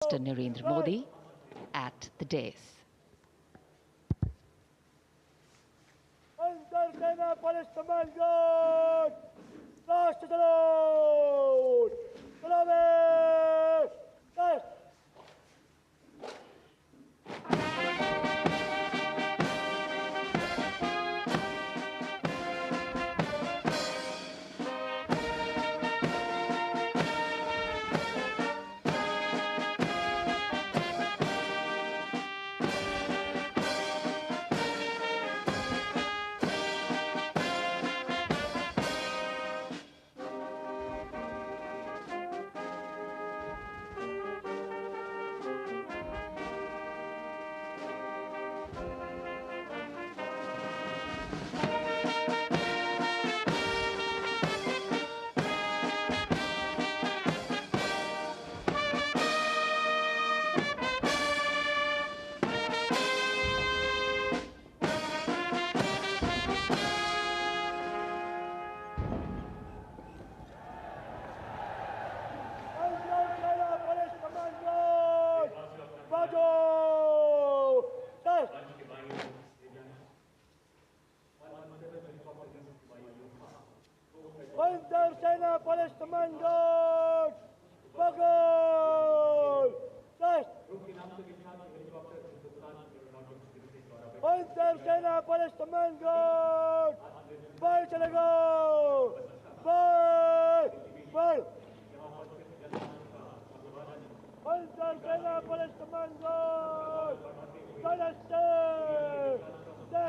Mr. Narendra Modi at the dais.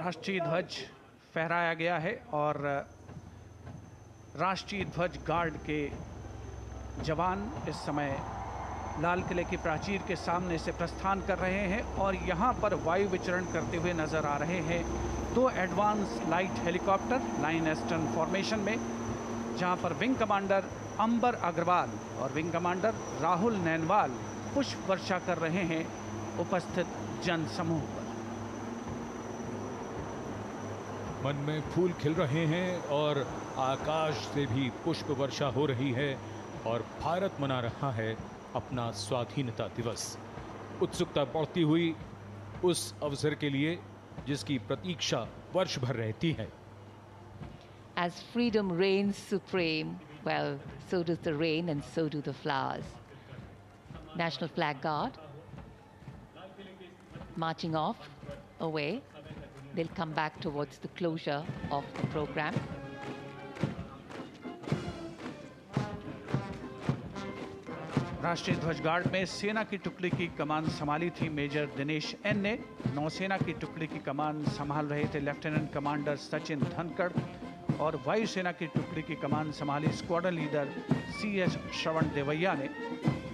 राष्ट्रीय ध्वज फहराया गया है और राष्ट्रीय ध्वज गार्ड के जवान इस समय लाल किले की प्राचीर के सामने से प्रस्थान कर रहे हैं और यहाँ पर वायु विचरण करते हुए नजर आ रहे हैं दो advance light helicopter line astern formation में, जहाँ पर विंग कमांडर अंबर अग्रवाल और विंग कमांडर राहुल नैनवाल पुष्प वर्षा कर रहे हैं उपस्थित जन समूह पर। मन में फूल खिल रहे हैं और आकाश से भी पुष्प वर्षा हो रही है और भारत मना रहा है अपना स्वाधीनता दिवस। उत्सुकता बढ़ती हुई उस अवसर के लिए जिसकी प्रतीक्षा वर्ष भर रहती है। As freedom reigns supreme, well, so does the rain and so do the flowers. National Flag Guard marching off away. They'll come back towards the closure of the program. राष्ट्रीय ध्वज गार्ड में सेना की टुकड़ी की कमान संभाली थी मेजर दिनेश एन ने। नौसेना की टुकड़ी की कमान संभाल रहे थे लेफ्टिनेंट कमांडर सचिन धनखड़ और वायुसेना की टुकड़ी की कमान संभाली स्क्वाड्रन लीडर CS श्रवण देवैया ने।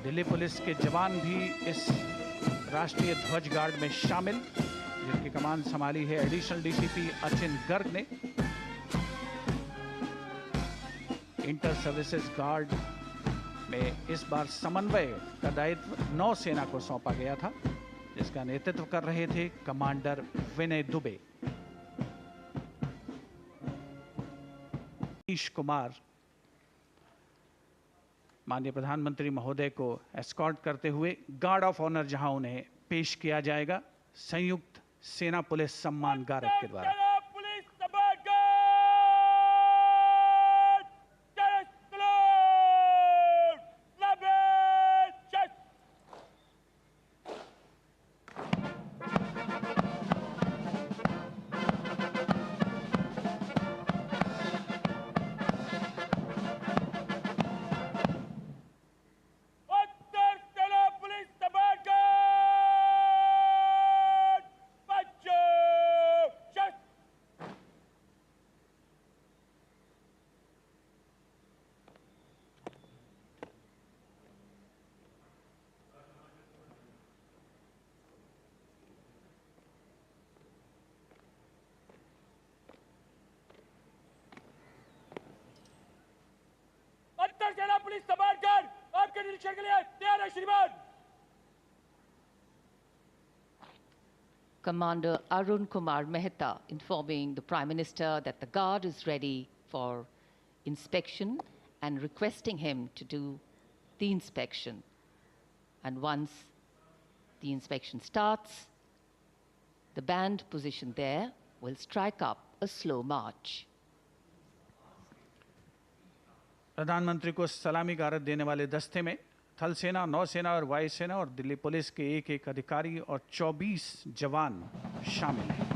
दिल्ली पुलिस के जवान भी इस राष्ट्रीय ध्वज गार्ड में शामिल, जिनकी कमान संभाली है एडिशनल DCP अचिन गर्ग ने। इंटर सर्विसेज गार्ड में इस बार समन्वय का दायित्व नौसेना को सौंपा गया था, जिसका नेतृत्व कर रहे थे कमांडर विनय दुबे। नीतीश कुमार माननीय प्रधानमंत्री महोदय को एस्कॉर्ट करते हुए गार्ड ऑफ ऑनर जहां उन्हें पेश किया जाएगा संयुक्त सेना पुलिस सम्मान गारद के द्वारा। Commander Arun Kumar Mehta informing the Prime Minister that the Guard is ready for inspection and requesting him to do the inspection. And once the inspection starts, the band positioned there will strike up a slow march. प्रधानमंत्री को सलामी गारद देने वाले दस्ते में थल सेना, नौसेना और वायुसेना और दिल्ली पुलिस के एक अधिकारी और 24 जवान शामिल हैं।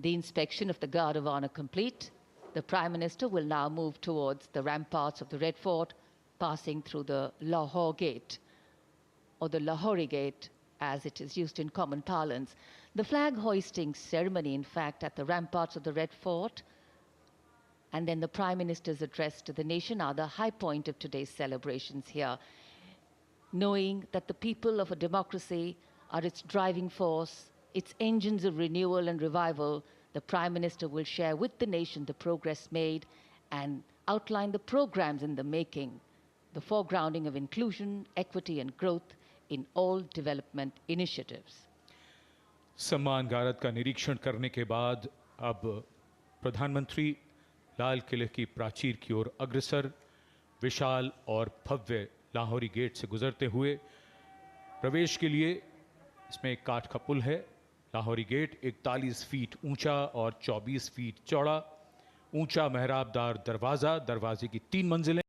The inspection of the Guard of Honor complete, the Prime Minister will now move towards the ramparts of the Red Fort, passing through the Lahore Gate, or the Lahori Gate, as it is used in common parlance. The flag hoisting ceremony, in fact, at the ramparts of the Red Fort, and then the Prime Minister's address to the nation are the high point of today's celebrations here. Knowing that the people of a democracy are its driving force, its engines of renewal and revival, the Prime Minister will share with the nation the progress made and outline the programs in the making, the foregrounding of inclusion, equity and growth in all development initiatives. सम्मान गारद का निरीक्षण करने के बाद अब प्रधानमंत्री लाल किले की प्राचीर की ओर अग्रसर विशाल और भव्य लाहौरी गेट से गुजरते हुए प्रवेश के लिए इसमें एक काठ का पुल है। लाहौरी गेट 41 फीट ऊंचा और 24 फीट चौड़ा, ऊंचा मेहराबदार दरवाज़ा, दरवाजे की 3 मंजिलें।